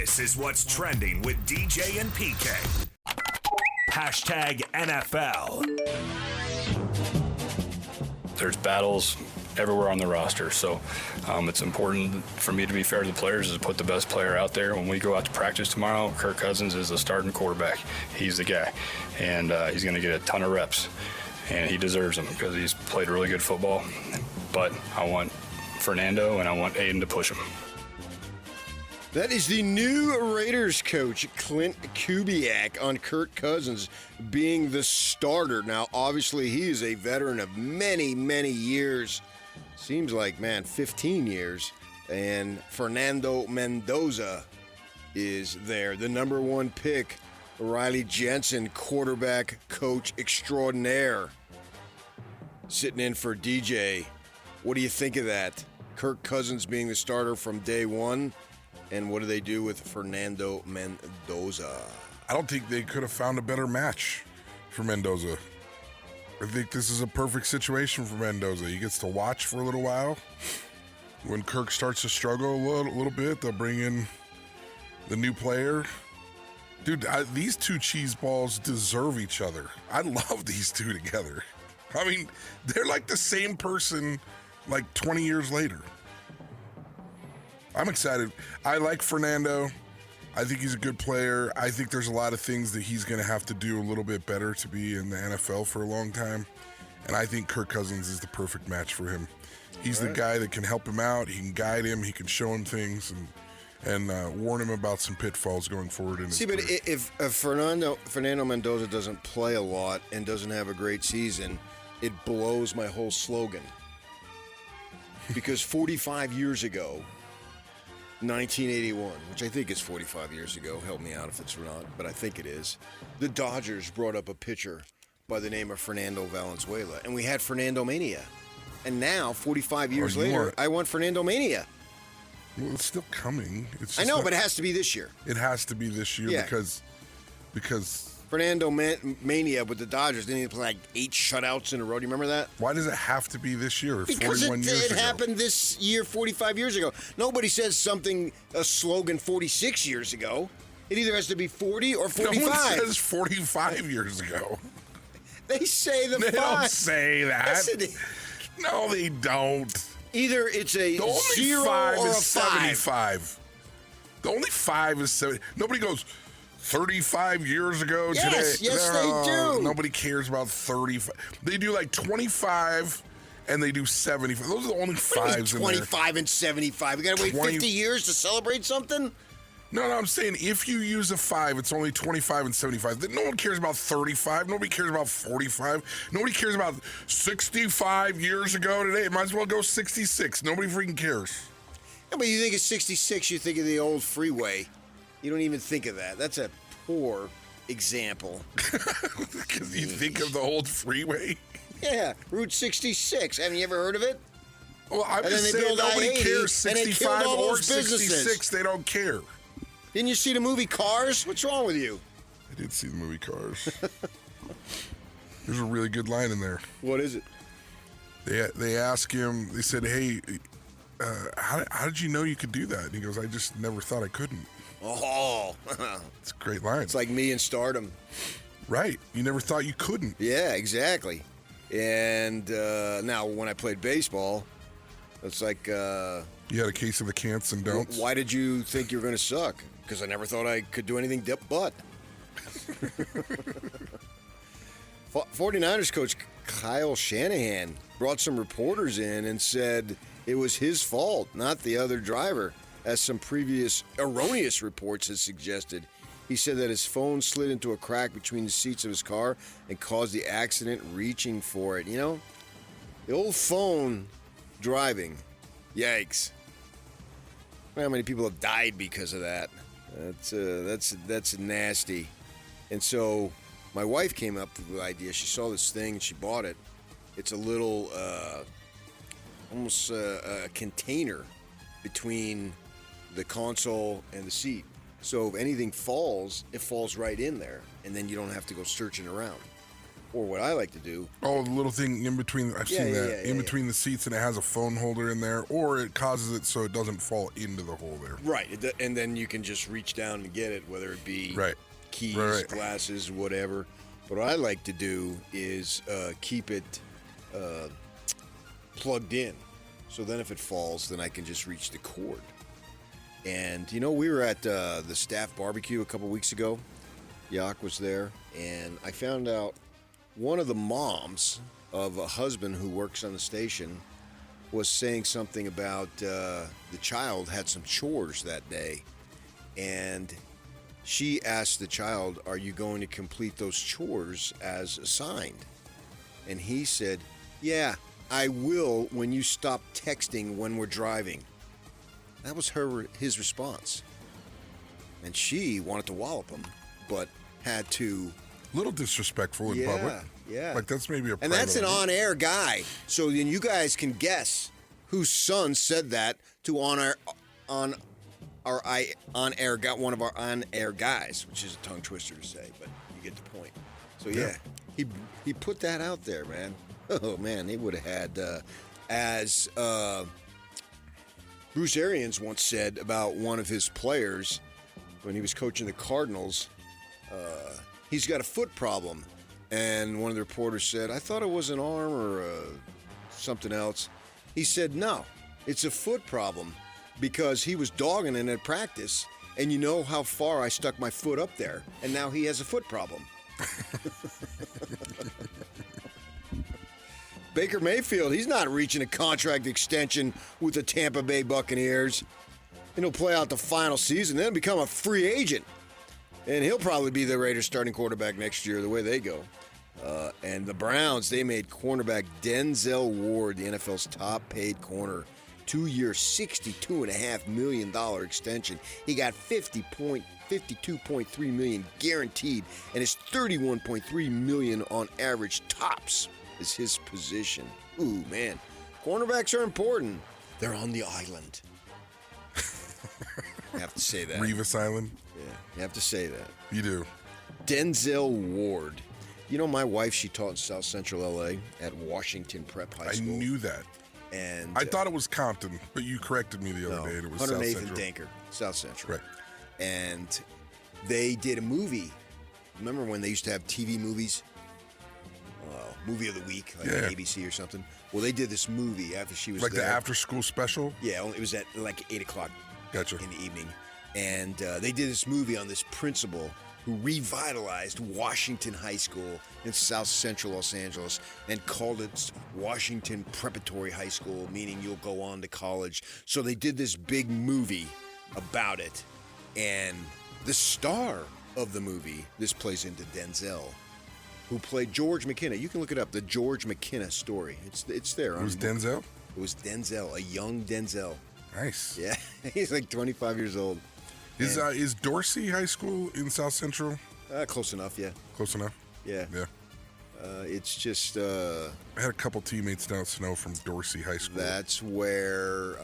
This is what's trending with DJ and PK. Hashtag NFL. There's battles everywhere on the roster, so it's important for me to be fair to the players is to put the best player out there. When we go out to practice tomorrow, Kirk Cousins is the starting quarterback. He's the guy, and he's going to get a ton of reps, and he deserves them because he's played really good football. But I want Fernando and I want Aiden to push him. That is the new Raiders coach, Clint Kubiak, on Kirk Cousins being the starter. Now, obviously, he is a veteran of many, many years. Seems like, 15 years. And Fernando Mendoza is there. The number one pick, Riley Jensen, quarterback coach extraordinaire, sitting in for DJ. What do you think of that? Kirk Cousins being the starter from day one. And what do they do with Fernando Mendoza? I don't think they could have found a better match for Mendoza. I think this is a perfect situation for Mendoza. He gets to watch for a little while. When Kirk starts to struggle a little bit, they'll bring in the new player. Dude, these two cheese balls deserve each other. I love these two together. I mean, they're like the same person like 20 years later. I'm excited. I like Fernando. I think he's a good player. I think there's a lot of things that he's going to have to do a little bit better to be in the NFL for a long time. And I think Kirk Cousins is the perfect match for him. He's the guy that can help him out. He can guide him. He can show him things and warn him about some pitfalls going forward in his career. But if Fernando Mendoza doesn't play a lot and doesn't have a great season, it blows my whole slogan. Because 45 years ago, 1981, which I think is 45 years ago. Help me out if it's not, but I think it is. The Dodgers brought up a pitcher by the name of Fernando Valenzuela, and we had Fernando Mania. And now, 45 years later, I want Fernando Mania. Well, it's still coming. I know, but it has to be this year. It has to be this year because Fernando Mania with the Dodgers, didn't he play like 8 shutouts in a row? Do you remember that? Why does it have to be this year? Because 41 years it ago. happened this year 45 years ago. Nobody says a slogan 46 years ago. It either has to be 40 or 45. No one says 45 years ago. They say the They 5. don't say that. Yes, it is. No, they don't. Either it's a The only 0 5 or a is 75. The only 5 is 70. Nobody goes 35 years ago today. Yes, they do. Nobody cares about 35. They do like 25 and they do 75. Those are the only 5s in there. 25 and 75. We got to wait 50 years to celebrate something? No, I'm saying if you use a 5, it's only 25 and 75. No one cares about 35. Nobody cares about 45. Nobody cares about 65 years ago today. It might as well go 66. Nobody freaking cares. Yeah, but you think of 66, you think of the old freeway. You don't even think of that. That's a poor example. Because you think of the old freeway? Yeah, Route 66. Haven't you ever heard of it? Well, I'm just saying nobody cares 65 or 66. They don't care. Didn't you see the movie Cars? What's wrong with you? I did see the movie Cars. There's a really good line in there. What is it? They ask him, they said, hey, how did you know you could do that? And he goes, I just never thought I couldn't. Oh. It's a great line. It's like me in Stardom. Right. You never thought you couldn't. Yeah, exactly. And now when I played baseball, it's like... you had a case of the can'ts and don'ts? Why did you think you were going to suck? Because I never thought I could do anything but. 49ers coach Kyle Shanahan brought some reporters in and said it was his fault, not the other driver, as some previous erroneous reports had suggested. He said that his phone slid into a crack between the seats of his car and caused the accident reaching for it. You know, the old phone driving. Yikes. How many people have died because of that? That's nasty. And so my wife came up with the idea. She saw this thing and she bought it. It's a little, almost a container between the console and the seat. So if anything falls, it falls right in there, and then you don't have to go searching around. Or what I like to do. Oh, the little thing in between. I've seen that. In between the seats, and it has a phone holder in there, or it causes it so it doesn't fall into the hole there. Right. And then you can just reach down and get it, whether it be keys, glasses, whatever. But what I like to do is keep it plugged in. So then if it falls, then I can just reach the cord. And, we were at the staff barbecue a couple weeks ago. Yak was there, and I found out one of the moms of a husband who works on the station was saying something about the child had some chores that day, and she asked the child, "Are you going to complete those chores as assigned?" And he said, "Yeah, I will when you stop texting when we're driving." That was his response. And she wanted to wallop him, but had to... Little disrespectful in public. Yeah. Like, that's maybe a And that's an on-air guy. So then you guys can guess whose son said that to one of our on-air guys, which is a tongue twister to say, but you get the point. So yeah. He put that out there, man. Oh man, he would have had as Bruce Arians once said about one of his players when he was coaching the Cardinals, he's got a foot problem. And one of the reporters said, "I thought it was an arm or something else." He said, "No, it's a foot problem because he was dogging it at practice. And you know how far I stuck my foot up there. And now he has a foot problem." Baker Mayfield, he's not reaching a contract extension with the Tampa Bay Buccaneers. And he'll play out the final season, then become a free agent. And he'll probably be the Raiders' starting quarterback next year, the way they go. And the Browns, they made cornerback Denzel Ward the NFL's top-paid corner. 2-year, $62.5 million extension. He got $52.3 million guaranteed, and his $31.3 million on average tops is his position. Ooh, man. Cornerbacks are important. They're on the island. You have to say that. Revis Island? Yeah, you have to say that. You do. Denzel Ward. My wife, she taught in South Central L.A. at Washington Prep High School. I knew that. And I thought it was Compton, but you corrected me the other day. And it was South 108th Central. and Danker, South Central. Right. And they did a movie. Remember when they used to have TV movies? Movie of the week, like on ABC or something. Well, they did this movie after she was like there. the after-school special? Yeah, it was at like 8 o'clock Gotcha. in the evening. And they did this movie on this principal who revitalized Washington High School in South Central Los Angeles and called it Washington Preparatory High School, meaning you'll go on to college. So they did this big movie about it. And the star of the movie, this plays into Denzel, who played George McKenna. You can look it up, the George McKenna story. It's there. It was Denzel? It was Denzel, a young Denzel. Nice. Yeah, he's like 25 years old. Is Dorsey High School in South Central? Close enough, yeah. Close enough? Yeah. Yeah. It's just... I had a couple teammates down at Snow from Dorsey High School. That's where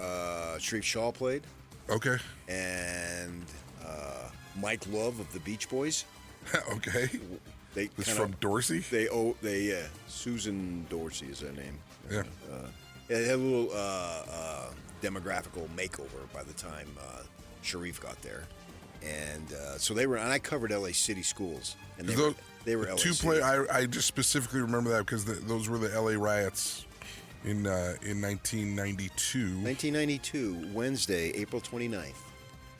Sharif Shaw played. Okay. And Mike Love of the Beach Boys. Okay. They It's from Dorsey? Susan Dorsey is their name. Yeah. They had a little demographical makeover by the time Sharif got there. And so they were, and I covered LA City schools. And they were LA City. I just specifically remember that because those were the LA riots in 1992. 1992, Wednesday, April 29th.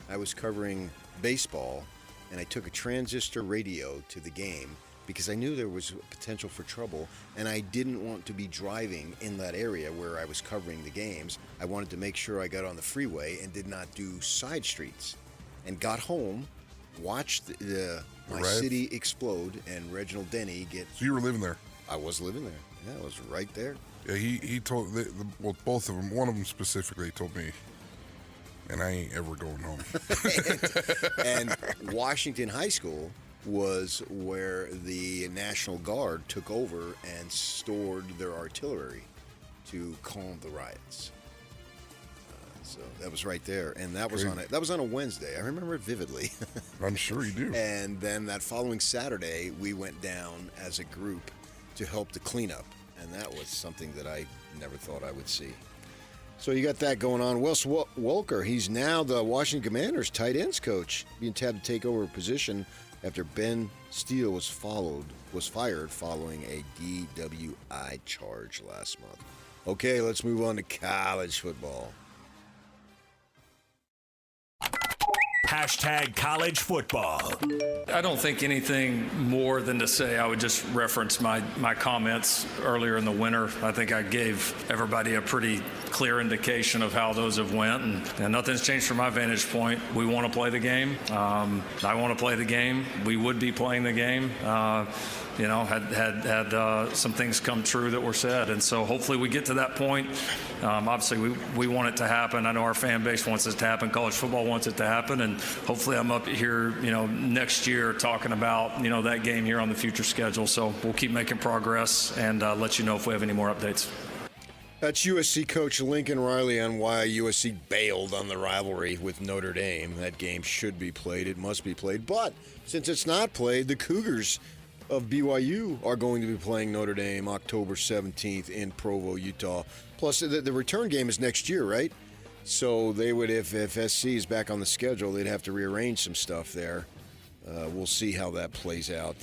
I was covering baseball, and I took a transistor radio to the game because I knew there was potential for trouble, and I didn't want to be driving in that area where I was covering the games. I wanted to make sure I got on the freeway and did not do side streets. And got home, watched my city explode, and Reginald Denny get... So you were living there? I was living there. Yeah, I was right there. Yeah, he told, both of them, one of them specifically told me, and I ain't ever going home. and Washington High School was where the National Guard took over and stored their artillery to calm the riots. So that was right there, and that was on a Wednesday. I remember it vividly. I'm sure you do. And then that following Saturday, we went down as a group to help the cleanup. And that was something that I never thought I would see. So you got that going on. Wes Welker, he's now the Washington Commanders tight ends coach, being tapped to take over a position after Ben Steele was fired following a DWI charge last month. Okay, let's move on to college football. Hashtag college football. I don't think anything more than to say. I would just reference my comments earlier in the winter. I think I gave everybody a pretty clear indication of how those have went, and nothing's changed from my vantage point. We want to play the game. I want to play the game. We would be playing the game. Had some things come true that were said, and so hopefully we get to that point. Obviously, we want it to happen. I know our fan base wants it to happen. College football wants it to happen, and hopefully I'm up here, next year talking about, that game here on the future schedule. So we'll keep making progress and let you know if we have any more updates. That's USC coach Lincoln Riley on why USC bailed on the rivalry with Notre Dame. That game should be played. It must be played. But since it's not played, the Cougars of BYU are going to be playing Notre Dame October 17th in Provo, Utah. Plus, the return game is next year, right? So they would, if SC is back on the schedule, they'd have to rearrange some stuff there. We'll see how that plays out.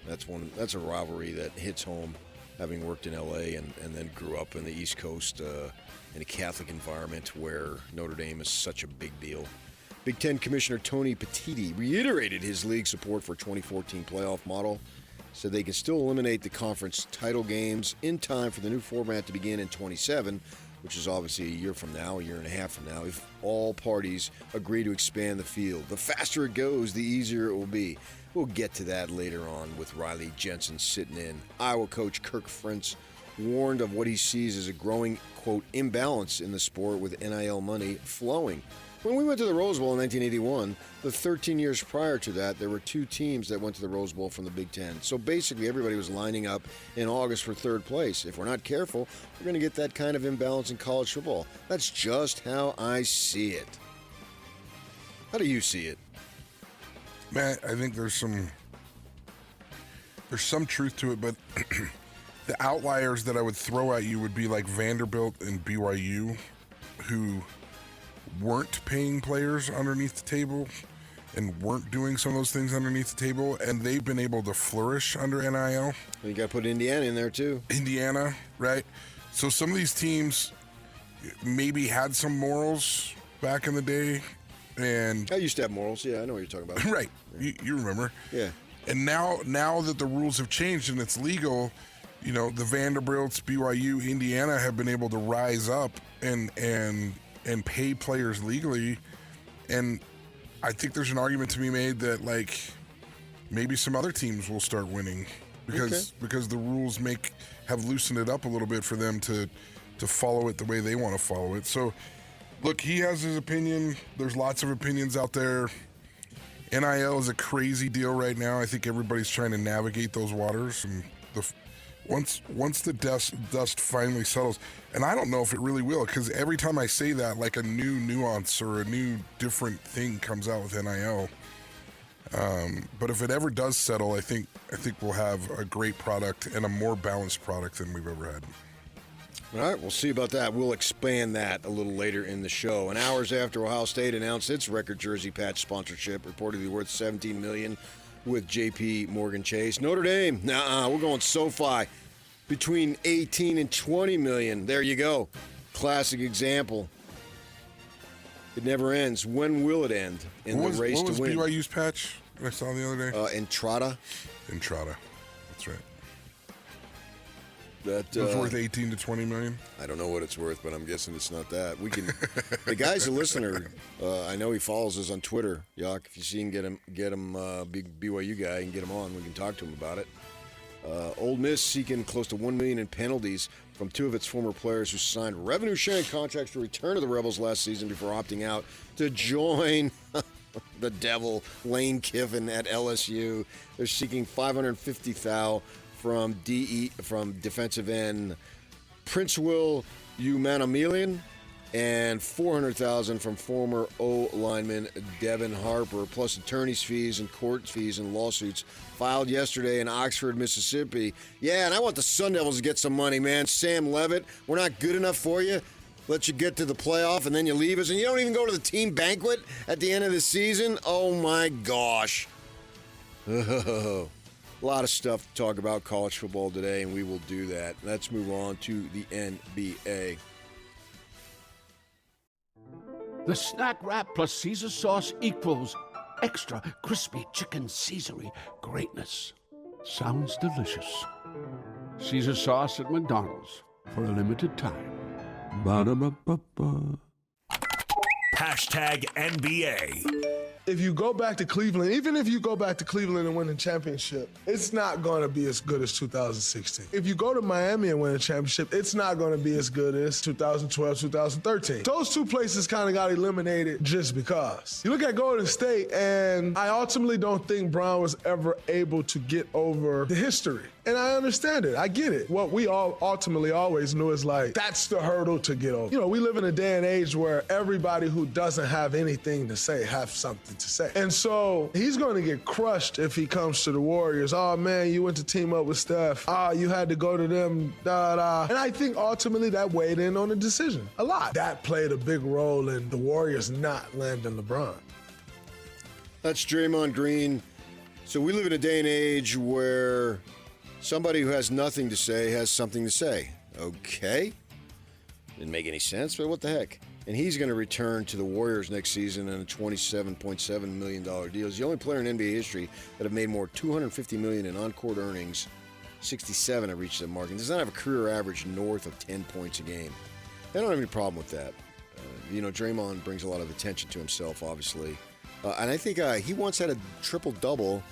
That's a rivalry that hits home, having worked in LA and then grew up in the East Coast in a Catholic environment where Notre Dame is such a big deal. Big Ten Commissioner Tony Petitti reiterated his league support for 2014 playoff model, said they can still eliminate the conference title games in time for the new format to begin in 27, which is obviously a year and a half from now, if all parties agree to expand the field. The faster it goes, the easier it will be. We'll get to that later on with Riley Jensen sitting in. Iowa coach Kirk Ferentz warned of what he sees as a growing, quote, imbalance in the sport with NIL money flowing. When we went to the Rose Bowl in 1981, the 13 years prior to that, there were two teams that went to the Rose Bowl from the Big Ten. So basically, everybody was lining up in August for third place. If we're not careful, we're going to get that kind of imbalance in college football. That's just how I see it. How do you see it? Man, I think there's some truth to it, but the outliers that I would throw at you would be like Vanderbilt and BYU, who weren't paying players underneath the table and weren't doing some of those things underneath the table, and they've been able to flourish under NIL. You got to put Indiana in there too. Indiana, right? So some of these teams maybe had some morals back in the day, and I used to have morals. Yeah, I know what you're talking about. Right, you remember? Yeah. And now that the rules have changed and it's legal, the Vanderbilts, BYU, Indiana have been able to rise up and pay players legally, and I think there's an argument to be made that maybe some other teams will start winning because the rules have loosened it up a little bit for them to follow it the way they want to follow it. So, look, he has his opinion. There's lots of opinions out there. NIL is a crazy deal right now. I think everybody's trying to navigate those waters, and once the dust finally settles, and I don't know if it really will, because every time I say that, like a new nuance or a new different thing comes out with NIL. But if it ever does settle, I think we'll have a great product and a more balanced product than we've ever had. All right, we'll see about that. We'll expand that a little later in the show. And hours after Ohio State announced its record jersey patch sponsorship, reportedly worth $17 million with J.P. Morgan Chase. Notre Dame, we're going SoFi, between 18 and 20 million. There you go. Classic example. It never ends. When will it end in the race to win? What was BYU's patch I saw the other day? Entrada. That's right. That it was worth 18 to 20 million. I don't know what it's worth, but I'm guessing it's not that. We can. The guy's a listener. I know he follows us on Twitter. Yock, if you see him, get him, big BYU guy, and get him on. We can talk to him about it. Ole Miss seeking close to $1 million in penalties from two of its former players who signed revenue-sharing contracts to return to the Rebels last season before opting out to join the Devil, Lane Kiffin at LSU. They're seeking $550,000 from defensive end Prince Will Umanamilian and $400,000 from former O lineman Devin Harper, plus attorney's fees and court fees and lawsuits filed yesterday in Oxford, Mississippi. Yeah, and I want the Sun Devils to get some money, man. Sam Levitt, we're not good enough for you. Let you get to the playoff, and then you leave us, and you don't even go to the team banquet at the end of the season? Oh, my gosh. A lot of stuff to talk about college football today, and we will do that. Let's move on to the NBA. The Snack Wrap plus Caesar sauce equals extra crispy chicken Caesar-y greatness. Sounds delicious. Caesar sauce at McDonald's for a limited time. Ba-da-ba-ba-ba. Hashtag NBA. If you go back to Cleveland, even if you go back to Cleveland and win the championship, it's not going to be as good as 2016. If you go to Miami and win a championship, it's not going to be as good as 2012, 2013. Those two places kind of got eliminated just because. You look at Golden State, and I ultimately don't think Brown was ever able to get over the history. And I understand it. I get it. What we all ultimately always knew is like, that's the hurdle to get over. You know, we live in a day and age where everybody who doesn't have anything to say have something to say. And so he's going to get crushed if he comes to the Warriors. Oh, man, you went to team up with Steph. Oh, you had to go to them, da-da. And I think ultimately that weighed in on the decision a lot. That played a big role in the Warriors not landing LeBron. That's Draymond Green. So we live in a day and age where somebody who has nothing to say has something to say. Okay. Didn't make any sense, but what the heck? And he's going to return to the Warriors next season in a $27.7 million deal. He's the only player in NBA history that have made more $250 million in on-court earnings. 67 have reached that mark. And does not have a career average north of 10 points a game. I don't have any problem with that. Draymond brings a lot of attention to himself, obviously. And I think he once had a triple-double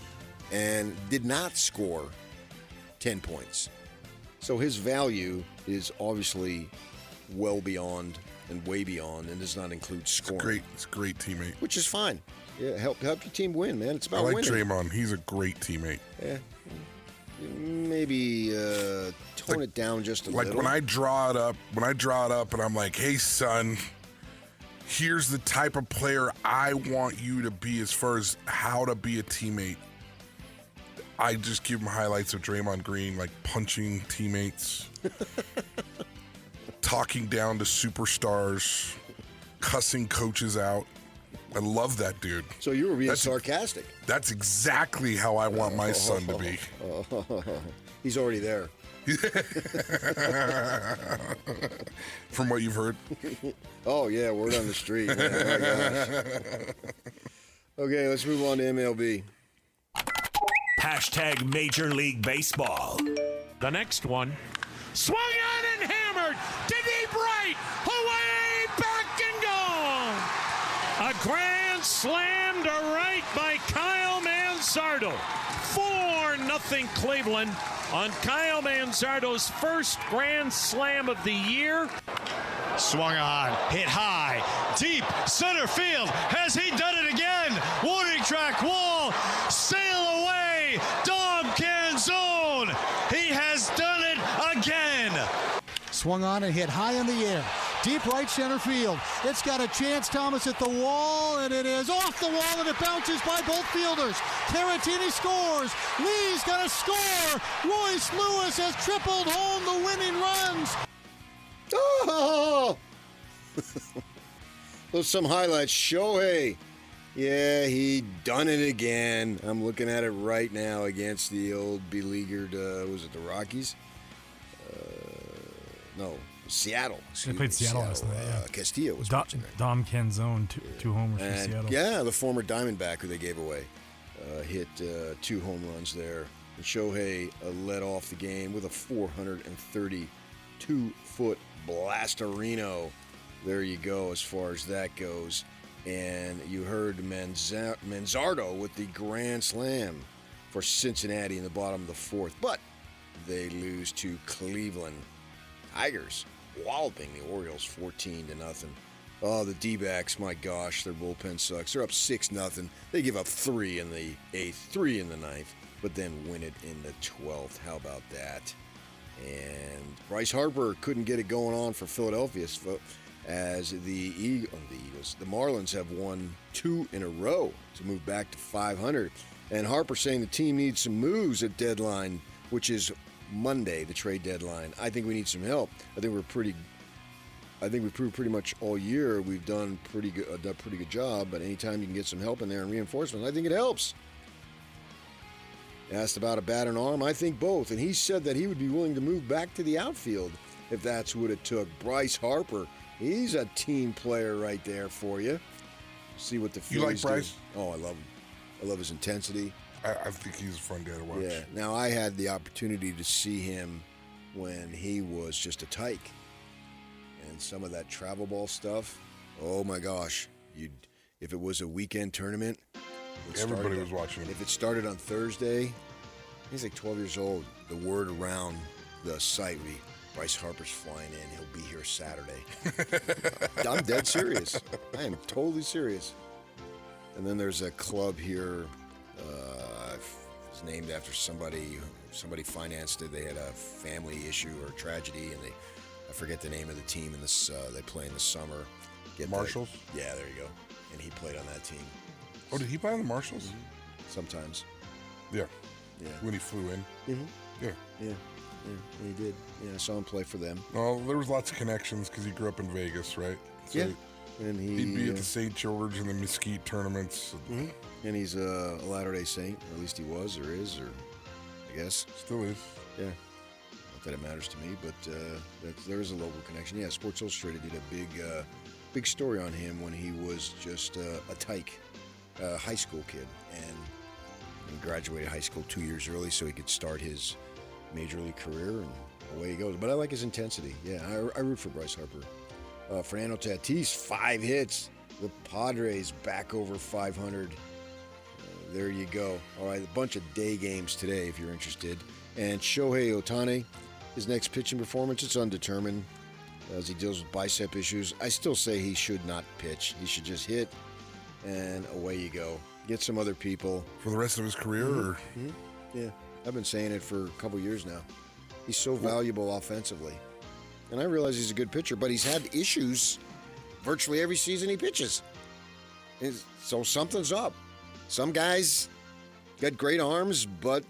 and did not score 10 points. So his value is obviously well beyond and way beyond, and does not include scoring. It's a great teammate. Which is fine. Yeah, help your team win, man. It's about winning. I like Draymond. He's a great teammate. Yeah. Maybe tone it down just a little. Like when I draw it up and I'm like, hey, son, here's the type of player I want you to be as far as how to be a teammate. I just give him highlights of Draymond Green, like punching teammates, talking down to superstars, cussing coaches out. I love that dude. So you were being sarcastic. That's exactly how I want my son to be. He's already there. From what you've heard? Oh, yeah, word on the street. Man. Oh, my gosh. Okay, let's move on to MLB. Hashtag Major League Baseball. The next one. Swung on and hammered to deep right. Away, back and gone. A grand slam to right by Kyle Manzardo. 4-0 Cleveland on Kyle Manzardo's first grand slam of the year. Swung on, hit high, deep, center field. Has he done it again? Warning track wall, sail away, Dom Canzone. He has done it again. Swung on and hit high in the air. Deep right center field. It's got a chance, Thomas, at the wall, and it is off the wall, and it bounces by both fielders. Caratini scores. Lee's going to score. Royce Lewis has tripled home the winning runs. Oh! Those some highlights. Shohei. Yeah, he done it again. I'm looking at it right now against the old beleaguered, was it the Rockies? No, Seattle. They played Seattle last night, yeah. Castillo was Dom Canzone, two homers for Seattle. Yeah, the former Diamondback who they gave away. Hit 2 home runs there. And Shohei led off the game with a 432-foot Blastarino. There you go as far as that goes. And you heard Manzardo with the grand slam for Cincinnati in the bottom of the 4th. But they lose to Cleveland. Tigers walloping the Orioles 14-0. Oh, the D-backs, my gosh, their bullpen sucks. They're up 6-0. They give up 3 in the 8th, 3 in the 9th, but then win it in the 12th. How about that? And Bryce Harper couldn't get it going on for Philadelphia. as the Marlins have won 2 in a row to move back to 500. And Harper saying the team needs some moves at deadline, which is Monday, the trade deadline. I think we need some help. I think we've proved pretty much all year we've done a pretty good job. But anytime you can get some help in there and reinforcements, I think it helps. Asked about a bat and arm, I think both. And he said that he would be willing to move back to the outfield if that's what it took. Bryce Harper, he's a team player right there for you. See what the Phillies You like Bryce? do. Oh, I love him. I love his intensity. I think he's a fun guy to watch. Yeah. Now, I had the opportunity to see him when he was just a tyke. And some of that travel ball stuff, oh my gosh. If it was a weekend tournament, everybody was watching him. If it started on Thursday, he's like 12 years old. The word around the site would be, Bryce Harper's flying in. He'll be here Saturday. I'm dead serious. I am totally serious. And then there's a club here. It's named after somebody. Somebody financed it. They had a family issue or tragedy, and I forget the name of the team. In this, they play in the summer. Marshalls? Yeah, there you go. And he played on that team. Oh, did he play on the Marshalls? Sometimes. Yeah. Yeah. When he flew in. Mm-hmm. Yeah. Yeah. Yeah, he did. Yeah, I saw him play for them. Well, there was lots of connections because he grew up in Vegas, right? So yeah. And he'd be at the St. George and the Mesquite tournaments. Mm-hmm. And he's a Latter-day Saint, or at least he was, or is, or I guess. Still is. Yeah. Not that it matters to me, but there is a local connection. Yeah, Sports Illustrated did a big story on him when he was just a tyke, high school kid, and he graduated high school 2 years early so he could start his major league career, and away he goes. But I like his intensity. Yeah, I root for Bryce Harper. Fernando Tatis, 5 hits. The Padres back over 500. There you go. All right, a bunch of day games today if you're interested. And Shohei Ohtani, his next pitching performance, it's undetermined as he deals with bicep issues. I still say he should not pitch. He should just hit, and away you go. Get some other people. For the rest of his career? Or? Mm-hmm. Yeah, I've been saying it for a couple years now. He's so valuable offensively. And I realize he's a good pitcher, but he's had issues virtually every season he pitches. So something's up. Some guys got great arms, but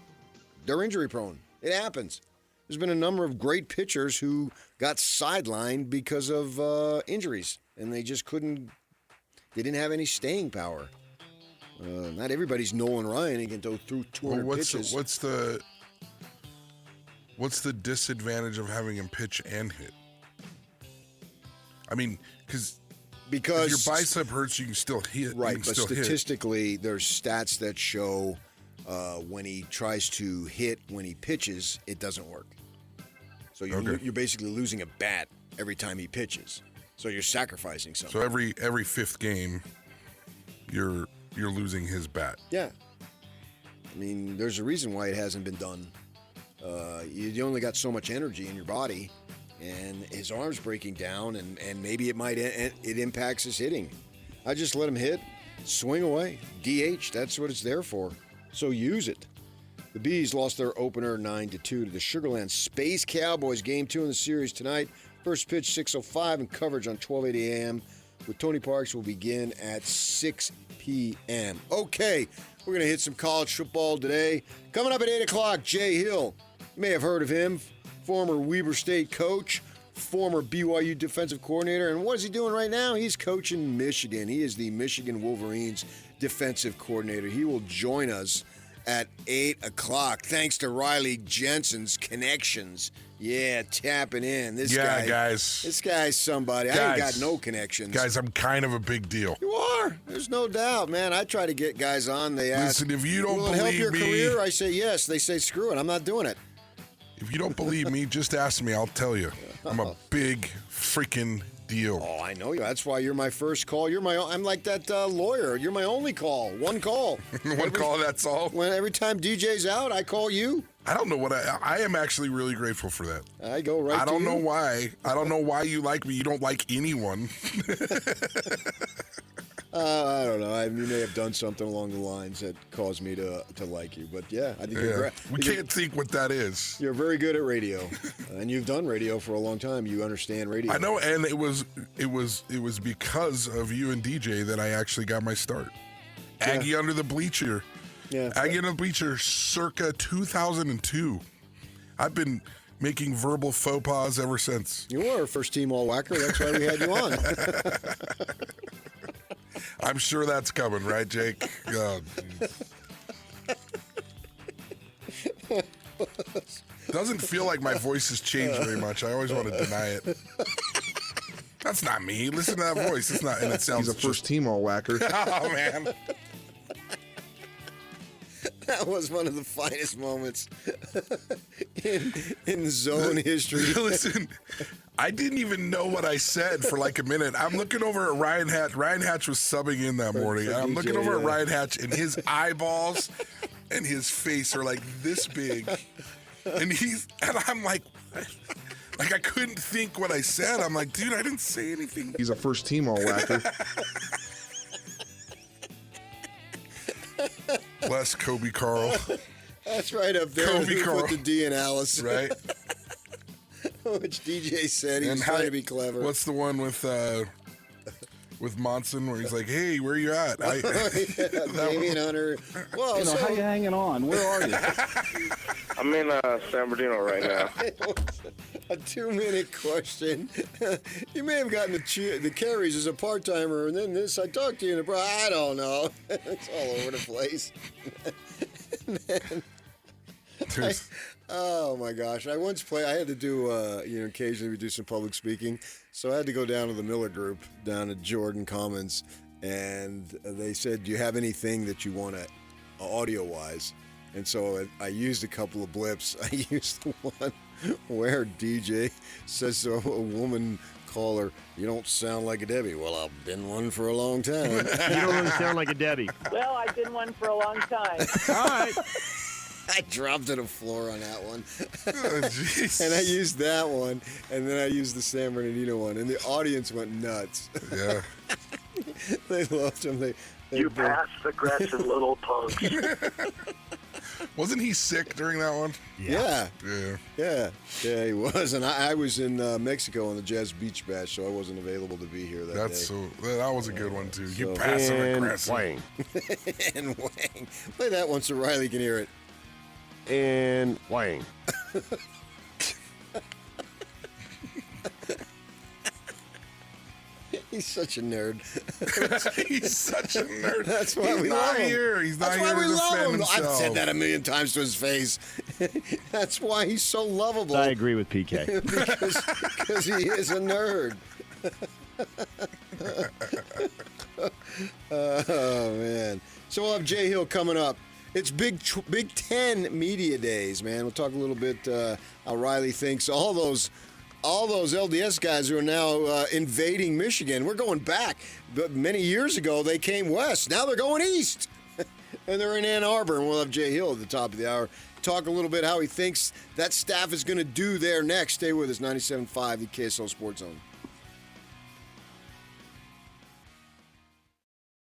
they're injury prone. It happens. There's been a number of great pitchers who got sidelined because of injuries, and they just couldn't. They didn't have any staying power. Not everybody's Nolan Ryan. He can go through 200 pitches. What's the disadvantage of having him pitch and hit? I mean, because if your bicep hurts, you can still hit. Right, but statistically, there's stats that show when he tries to hit when he pitches, it doesn't work. So you're basically losing a bat every time he pitches. So you're sacrificing something. So every fifth game, you're losing his bat. Yeah. I mean, there's a reason why it hasn't been done. You only got so much energy in your body, and his arm's breaking down, and maybe it impacts his hitting. I just let him hit, swing away, DH. That's what it's there for. So use it. The Bees lost their opener 9-2 to the Sugarland Space Cowboys. Game 2 in the series tonight. First pitch 6:05 and coverage on 12:80 a.m. with Tony Parks will begin at 6 p.m. Okay, we're going to hit some college football today. Coming up at 8 o'clock, Jay Hill. You may have heard of him, former Weber State coach, former BYU defensive coordinator, and what is he doing right now? He's coaching Michigan. He is the Michigan Wolverines defensive coordinator. He will join us at 8 o'clock, thanks to Riley Jensen's connections. Yeah, tapping in. This guy's somebody. I ain't got no connections. Guys, I'm kind of a big deal. You are. There's no doubt, man. I try to get guys on. They ask, listen, if you don't will it believe help your me, career? I say yes. They say screw it. I'm not doing it. If you don't believe me, just ask me. I'll tell you. I'm a big freaking deal. Oh, I know you. That's why you're my first call. I'm like that lawyer. You're my only call. One call. Call, that's all? Every time DJ's out, I call you. I don't know what I am actually really grateful for that. I go right to you. I don't know why. I don't know why you like me. You don't like anyone. I don't know. You may have done something along the lines that caused me to like you. But yeah, I think you're great. We can't think what that is. You're very good at radio, and you've done radio for a long time. You understand radio. I know, and it was because of you and DJ that I actually got my start. Yeah. Aggie Under the Bleacher. Yeah. Aggie Under the Bleacher circa 2002. I've been making verbal faux pas ever since. You were a first-team All-Whacker. That's why we had you on. I'm sure that's coming, right, Jake? Oh, doesn't feel like my voice has changed very much. I always want to deny it. That's not me. Listen to that voice. It's not, and it sounds. He's a first-team All-Whacker. Oh man. That was one of the finest moments in zone history. Listen, I didn't even know what I said for like a minute. I'm looking over at Ryan Hatch. Ryan Hatch was subbing in that morning. I'm looking over at Ryan Hatch, and his eyeballs and his face are like this big. And I'm like I couldn't think what I said. I'm like, dude, I didn't say anything. He's a first-team All-Whacker. Bless Kobe Carl. That's right up there. Kobe Carl. With the D in Alice. Right. Which DJ said he was trying to be clever. What's the one with Monson where he's like, hey, where you at? Damian Hunter. Well, how you hanging on? Where are you? I'm in San Bernardino right now. A 2-minute question. You may have gotten the carries as a part-timer, and then this, I talked to you, and I don't know. It's all over the place. Oh, my gosh. I once I had to do, occasionally we do some public speaking, so I had to go down to the Miller Group, down at Jordan Commons, and they said, do you have anything that you want to, audio-wise? And so I used a couple of blips. I used the one where DJ says to a woman caller, you don't sound like a Debbie. Well, I've been one for a long time. You don't really sound like a Debbie. Well, I've been one for a long time. All right. I dropped to the floor on that one. Oh, and I used that one, and then I used the San Bernardino one, and the audience went nuts. Yeah. They loved him. You passive-aggressive little punks. Wasn't he sick during that one? Yeah, he was. And I was in Mexico on the Jazz Beach Bash, so I wasn't available to be here that day. That was a good one, too. You passive-aggressive. Wang. And Wang. Play that one so Riley can hear it. And Wang. He's such a nerd. He's such a nerd. That's why we love him. Here. He's not here to defend himself. I've said that a million times to his face. That's why he's so lovable. I agree with PK. because he is a nerd. Oh, man. So we'll have Jay Hill coming up. It's Big Ten Media Days, man. We'll talk a little bit how Riley thinks all those LDS guys who are now invading Michigan. We're going back. But many years ago, they came west. Now they're going east. And they're in Ann Arbor. And we'll have Jay Hill at the top of the hour. Talk a little bit how he thinks that staff is going to do there next. Stay with us, 97.5, the KSL Sports Zone.